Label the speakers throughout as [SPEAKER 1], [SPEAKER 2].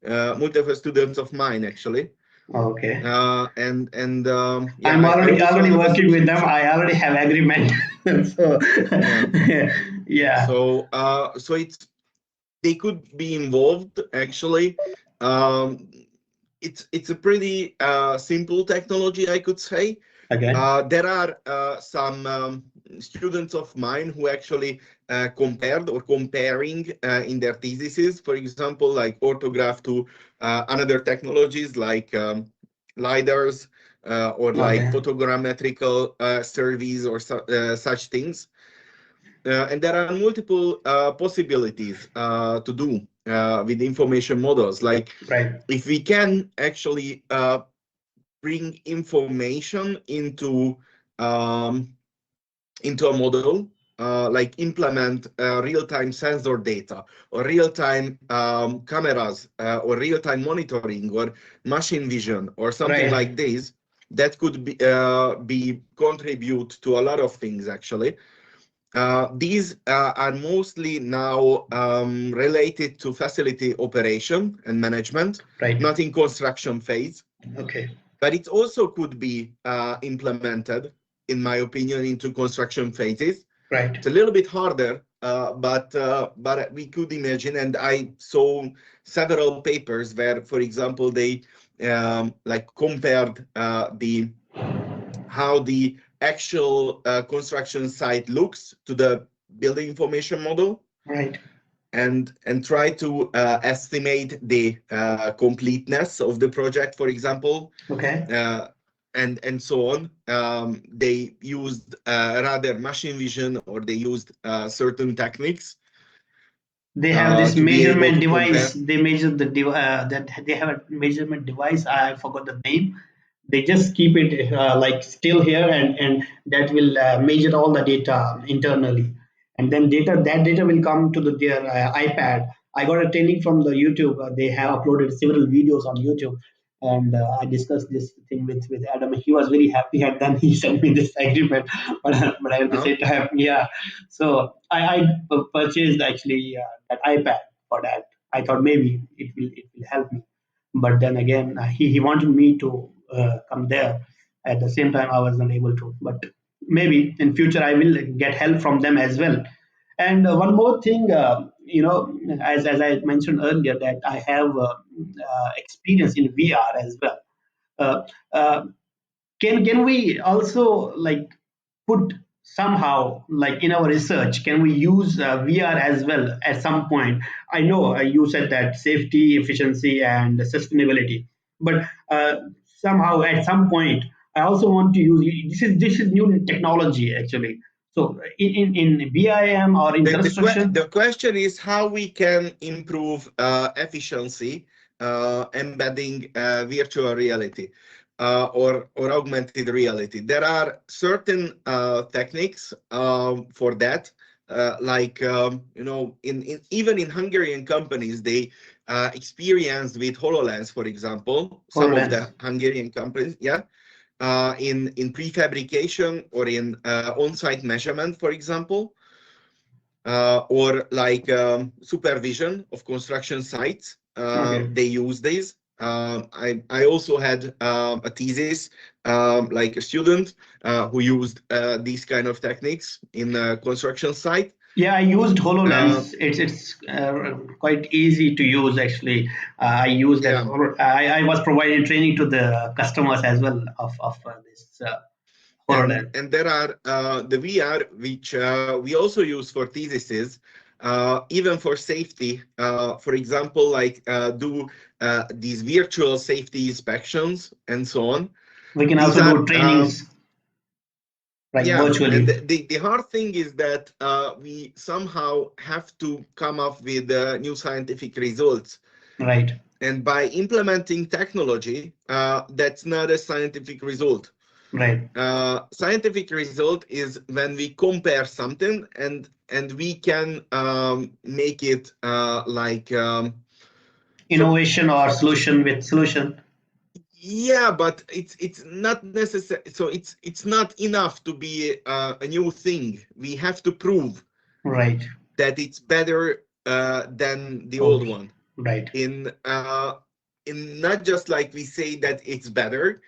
[SPEAKER 1] multiple students of mine actually.
[SPEAKER 2] Okay.
[SPEAKER 1] Yeah,
[SPEAKER 2] I'm
[SPEAKER 1] I also
[SPEAKER 2] already
[SPEAKER 1] have a
[SPEAKER 2] working with them.
[SPEAKER 1] subscription.
[SPEAKER 2] I already have agreement. So
[SPEAKER 1] Yeah.
[SPEAKER 2] yeah.
[SPEAKER 1] So it's they could be involved actually. Um, it's a pretty simple technology, I could say.
[SPEAKER 2] Okay.
[SPEAKER 1] There are some students of mine who actually compared or comparing in their theses, for example, like orthograph to another technologies like lidars or like
[SPEAKER 2] Okay.
[SPEAKER 1] photogrammetrical surveys or such things. And there are multiple possibilities to do with information models. Like
[SPEAKER 2] Right.
[SPEAKER 1] if we can actually bring information um, into a model, like implement real-time sensor data or real-time cameras or real-time monitoring or machine vision or something
[SPEAKER 2] Right.
[SPEAKER 1] like this, that could be contribute to a lot of things actually. These are mostly now related to facility operation and management,
[SPEAKER 2] Right.
[SPEAKER 1] not in construction phase.
[SPEAKER 2] Okay.
[SPEAKER 1] But it also could be implemented, in my opinion, into construction phases.
[SPEAKER 2] Right.
[SPEAKER 1] It's a little bit harder, but we could imagine, and I saw several papers where, for example, they like compared the how the actual construction site looks to the building information model,
[SPEAKER 2] Right.
[SPEAKER 1] and try to estimate the completeness of the project, for example,
[SPEAKER 2] Okay.
[SPEAKER 1] uh, and so on. They used rather machine vision, or they used certain techniques
[SPEAKER 2] They have this
[SPEAKER 1] to be able
[SPEAKER 2] measurement
[SPEAKER 1] to
[SPEAKER 2] device.
[SPEAKER 1] compare.
[SPEAKER 2] They measure the that they have a measurement device. I forgot the name. They just keep it like still here, and that will measure all the data internally, and then that data will come to their iPad. I got a training from the YouTube. They have uploaded several videos on YouTube, and I discussed this thing with Adam. He was very happy, and then he sent me this agreement. But at the
[SPEAKER 1] Huh?
[SPEAKER 2] same time, yeah. So I purchased actually that iPad for that. I thought maybe it will help me, but then again he wanted me to come there. At the same time I was not able to, but maybe in future I will get help from them as well. And one more thing, as I mentioned earlier, that I have experience in VR as well. uh, uh, can we also like put somehow like in our research, can we use VR as well at some point? I know you said that safety, efficiency, and sustainability, but somehow at some point I also want to use this is new technology actually. So in BIM or in construction.
[SPEAKER 1] The question is how we can improve efficiency embedding virtual reality or augmented reality. There are certain techniques for that. Like even in Hungarian companies, they experienced with HoloLens, for example, some of the
[SPEAKER 2] HoloLens.
[SPEAKER 1] Hungarian companies, yeah, in prefabrication or in on-site measurement, for example, or like supervision of construction sites.
[SPEAKER 2] Okay.
[SPEAKER 1] They use these. I also had a thesis, like a student who used these kind of techniques in a construction site.
[SPEAKER 2] Yeah, I used
[SPEAKER 1] Uh,
[SPEAKER 2] HoloLens. It's quite easy to use actually. I use that.
[SPEAKER 1] yeah,
[SPEAKER 2] I was providing training to the customers as well of this HoloLens.
[SPEAKER 1] and there are the VR, which we also use for theses, even for safety. For example, like do these virtual safety inspections and so on.
[SPEAKER 2] We can
[SPEAKER 1] These
[SPEAKER 2] also do
[SPEAKER 1] are
[SPEAKER 2] trainings like
[SPEAKER 1] yeah, and
[SPEAKER 2] virtually.
[SPEAKER 1] the hard thing is that we somehow have to come up with new scientific results.
[SPEAKER 2] Right.
[SPEAKER 1] And by implementing technology, that's not a scientific result.
[SPEAKER 2] Right.
[SPEAKER 1] Scientific result is when we compare something and we can make it like so
[SPEAKER 2] Innovation or solution with solution.
[SPEAKER 1] yeah, but it's not necessary. So it's not enough to be a new thing. We have to prove
[SPEAKER 2] Right.
[SPEAKER 1] that it's better than the old
[SPEAKER 2] Okay.
[SPEAKER 1] one.
[SPEAKER 2] Right.
[SPEAKER 1] In not just like we say that it's better,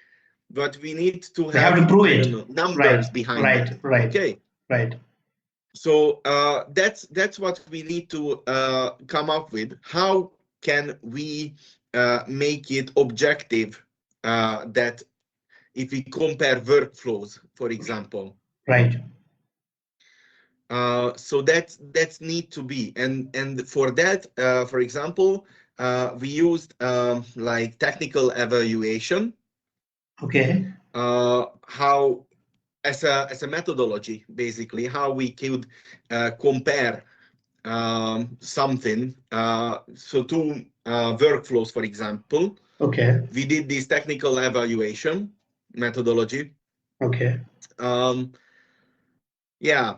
[SPEAKER 1] but we need to
[SPEAKER 2] We have
[SPEAKER 1] have,
[SPEAKER 2] to prove
[SPEAKER 1] I don't
[SPEAKER 2] it.
[SPEAKER 1] know,
[SPEAKER 2] Right.
[SPEAKER 1] numbers behind
[SPEAKER 2] Right.
[SPEAKER 1] it.
[SPEAKER 2] Right.
[SPEAKER 1] Okay.
[SPEAKER 2] Right.
[SPEAKER 1] So that's what we need to come up with. How can we make it objective, that if we compare workflows, for example.
[SPEAKER 2] Right.
[SPEAKER 1] So that's need to be, and for that, for example, we used like technical evaluation,
[SPEAKER 2] Okay.
[SPEAKER 1] how as a methodology, basically, how we could compare something. So two workflows, for example,
[SPEAKER 2] Okay.
[SPEAKER 1] we did this technical evaluation methodology.
[SPEAKER 2] Okay.
[SPEAKER 1] Um, Yeah,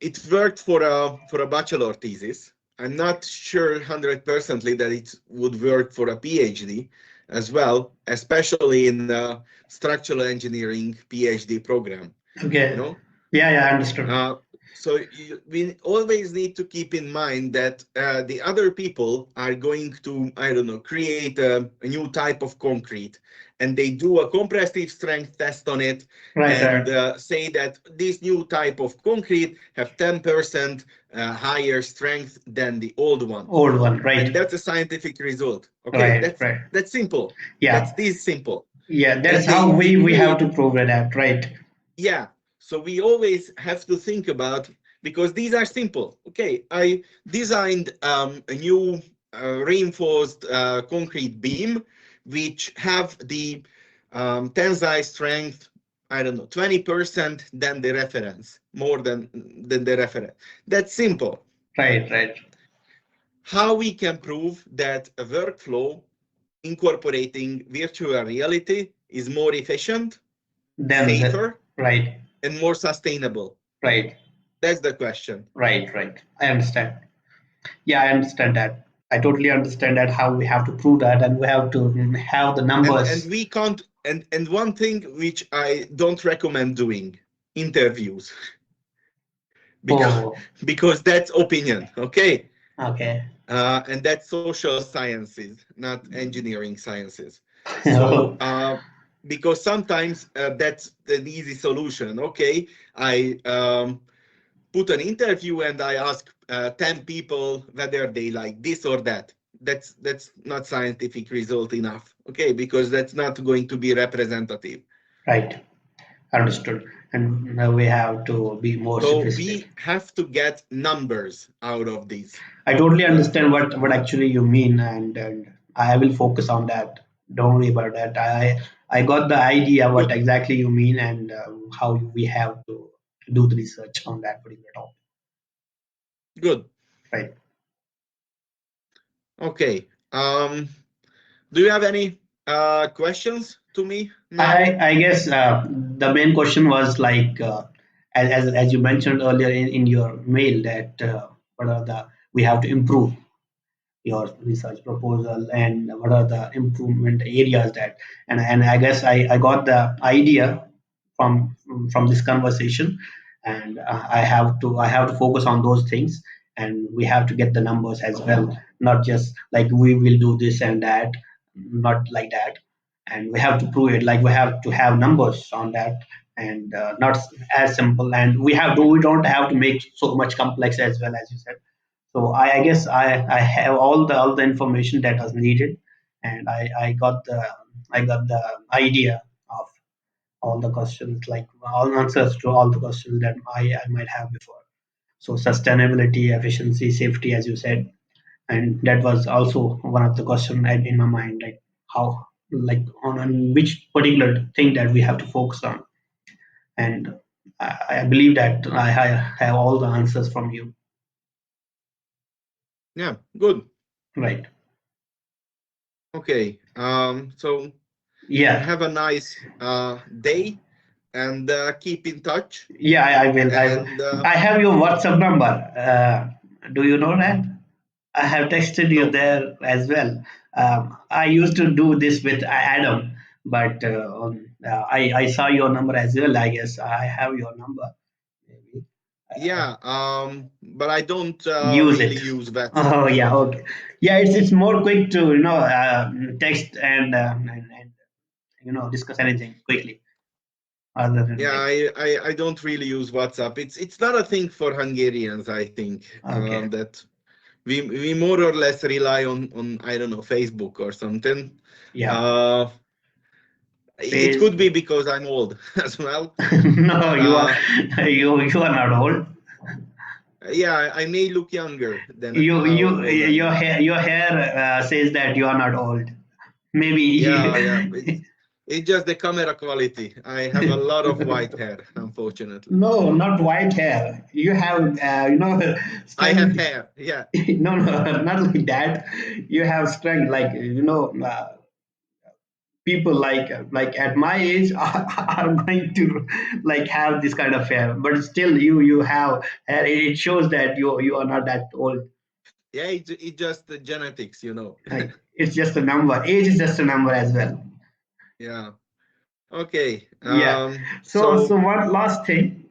[SPEAKER 1] it worked for a bachelor thesis. I'm not sure 100% that it would work for a PhD as well, especially in the structural engineering PhD program. You
[SPEAKER 2] Okay.
[SPEAKER 1] know,
[SPEAKER 2] Yeah. Yeah. I understood.
[SPEAKER 1] uh, so we always need to keep in mind that the other people are going to, I don't know, create a new type of concrete, and they do a compressive strength test on it,
[SPEAKER 2] Right.
[SPEAKER 1] and
[SPEAKER 2] Right.
[SPEAKER 1] say that this new type of concrete have 10% higher strength than the old one.
[SPEAKER 2] Old one.
[SPEAKER 1] And
[SPEAKER 2] Right.
[SPEAKER 1] that's a scientific result. Okay,
[SPEAKER 2] Right. Right.
[SPEAKER 1] that's simple. That's
[SPEAKER 2] Yeah.
[SPEAKER 1] this simple.
[SPEAKER 2] Yeah. That's
[SPEAKER 1] And
[SPEAKER 2] how
[SPEAKER 1] they
[SPEAKER 2] we have
[SPEAKER 1] create,
[SPEAKER 2] to prove that. Right.
[SPEAKER 1] yeah, so we always have to think about, because these are simple. Okay, I designed a new reinforced concrete beam which have the tensile strength, I don't know, 20% than the reference, more than the reference. That's simple.
[SPEAKER 2] Right. Right.
[SPEAKER 1] How we can prove that a workflow incorporating virtual reality is more efficient,
[SPEAKER 2] Then the
[SPEAKER 1] safer,
[SPEAKER 2] right.
[SPEAKER 1] and more sustainable?
[SPEAKER 2] Right.
[SPEAKER 1] That's the question.
[SPEAKER 2] Right. Right. I understand. Yeah, I understand that. I totally understand that how we have to prove that, and we have to have the
[SPEAKER 1] And
[SPEAKER 2] numbers.
[SPEAKER 1] we can't, and one thing which I don't recommend doing, interviews, because
[SPEAKER 2] Oh,
[SPEAKER 1] because that's opinion, okay?
[SPEAKER 2] okay.
[SPEAKER 1] And that's social sciences, not engineering sciences. So because sometimes that's an easy solution. Okay, I put an interview and I ask 10 people whether they like this or that. That's not scientific result enough. Okay, because that's not going to be representative.
[SPEAKER 2] Right. Understood. And now we have to be more
[SPEAKER 1] So
[SPEAKER 2] simplistic.
[SPEAKER 1] we have to get numbers out of these.
[SPEAKER 2] I totally
[SPEAKER 1] Uh,
[SPEAKER 2] understand what actually you mean, and I will focus on that. Don't worry about that. I got the idea what
[SPEAKER 1] Good,
[SPEAKER 2] exactly you mean and how we have to do the research on that particular topic.
[SPEAKER 1] good.
[SPEAKER 2] Right.
[SPEAKER 1] Okay. Do you have any questions to me now?
[SPEAKER 2] I guess the main question was like as you mentioned earlier in your mail that what are the we have to improve your research proposal and what are the improvement areas that and I guess I got the idea from from this conversation and I have to focus on those things and we have to get the numbers as well, not just like we will do this and that, not like that, and we have to prove it like we have to have numbers on that and not as simple and we don't have to make so much complex as well as you said. So I guess I have all the information that was needed, and I got the idea of all the questions, like all answers to all the questions that I might have before. So sustainability, efficiency, safety, as you said, and that was also one of the questions in my mind, like how, like on which particular thing that we have to focus on, and I believe that I have all the answers from you.
[SPEAKER 1] Yeah, good.
[SPEAKER 2] Right.
[SPEAKER 1] Okay. So
[SPEAKER 2] Yeah.
[SPEAKER 1] have a nice day, and keep in touch.
[SPEAKER 2] Yeah, I will. I will.
[SPEAKER 1] And
[SPEAKER 2] I have your WhatsApp number. Do you know that? I have texted you
[SPEAKER 1] no,
[SPEAKER 2] there as well. I used to do this with Adam, but I saw your number as well. I guess I have your number. Maybe
[SPEAKER 1] Yeah, but I don't
[SPEAKER 2] Use
[SPEAKER 1] really
[SPEAKER 2] it.
[SPEAKER 1] use WhatsApp.
[SPEAKER 2] Oh yeah, okay. Yeah, it's more quick to text and discuss anything quickly other than
[SPEAKER 1] Yeah,
[SPEAKER 2] like
[SPEAKER 1] I don't really use WhatsApp. It's not a thing for Hungarians, I think.
[SPEAKER 2] okay,
[SPEAKER 1] That we more or less rely on I don't know, Facebook or something.
[SPEAKER 2] yeah.
[SPEAKER 1] Uh, it
[SPEAKER 2] Phase.
[SPEAKER 1] could be because I'm old as well.
[SPEAKER 2] No, you are
[SPEAKER 1] Uh,
[SPEAKER 2] you are not old.
[SPEAKER 1] yeah, I may look younger than how
[SPEAKER 2] You
[SPEAKER 1] old I am.
[SPEAKER 2] your hair says that you are not old.
[SPEAKER 1] Yeah, yeah.
[SPEAKER 2] Maybe.
[SPEAKER 1] It's just the camera quality. I have a lot of white hair, unfortunately.
[SPEAKER 2] No, not white hair. You have
[SPEAKER 1] I have
[SPEAKER 2] strength.
[SPEAKER 1] hair. Yeah,
[SPEAKER 2] No, no, not like that. You have strength, like people like at my age are going to like have this kind of hair, but still you have hair. It shows that you are not that old.
[SPEAKER 1] yeah. It's just the genetics.
[SPEAKER 2] Like it's just a number. Age is just a number as well.
[SPEAKER 1] Yeah. Okay.
[SPEAKER 2] Yeah. So
[SPEAKER 1] So
[SPEAKER 2] one last thing.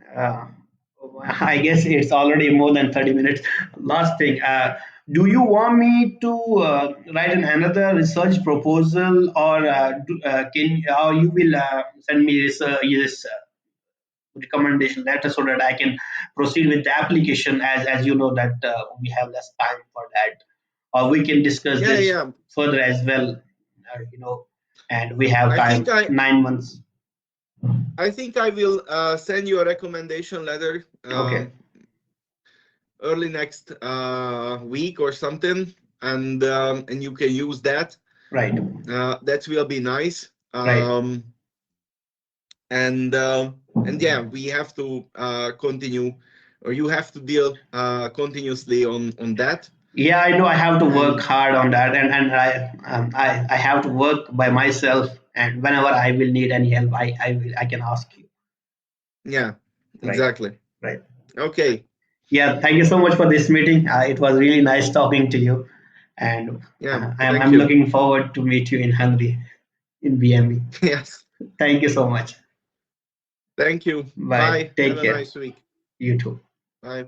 [SPEAKER 2] I guess it's already more than 30 minutes. Last thing. Do you want me to write another research proposal, or or you will send me this recommendation letter so that I can proceed with the application, as you know that we have less time for that, or we can discuss
[SPEAKER 1] yeah,
[SPEAKER 2] this
[SPEAKER 1] yeah.
[SPEAKER 2] further as well, and we have
[SPEAKER 1] I
[SPEAKER 2] time,
[SPEAKER 1] think I
[SPEAKER 2] 9 months.
[SPEAKER 1] I think I will send you a recommendation letter
[SPEAKER 2] Okay,
[SPEAKER 1] early next week or something, and you can use that.
[SPEAKER 2] right,
[SPEAKER 1] That will be nice.
[SPEAKER 2] right.
[SPEAKER 1] And yeah, we have to continue, or you have to deal continuously on that.
[SPEAKER 2] Yeah, I know I have to work
[SPEAKER 1] And
[SPEAKER 2] hard on that, and I have to work by myself, and whenever I will need any help, I can ask you.
[SPEAKER 1] yeah,
[SPEAKER 2] Right,
[SPEAKER 1] exactly.
[SPEAKER 2] right.
[SPEAKER 1] Okay.
[SPEAKER 2] Yeah, thank you so much for this meeting. It was really nice talking to you, and
[SPEAKER 1] Yeah,
[SPEAKER 2] I'm
[SPEAKER 1] thank
[SPEAKER 2] I'm
[SPEAKER 1] you.
[SPEAKER 2] looking forward to meet you in Hungary, in BME.
[SPEAKER 1] Yes,
[SPEAKER 2] Thank you so much.
[SPEAKER 1] thank you.
[SPEAKER 2] Bye.
[SPEAKER 1] Bye, have
[SPEAKER 2] Take
[SPEAKER 1] a
[SPEAKER 2] care.
[SPEAKER 1] nice week.
[SPEAKER 2] You too.
[SPEAKER 1] Bye.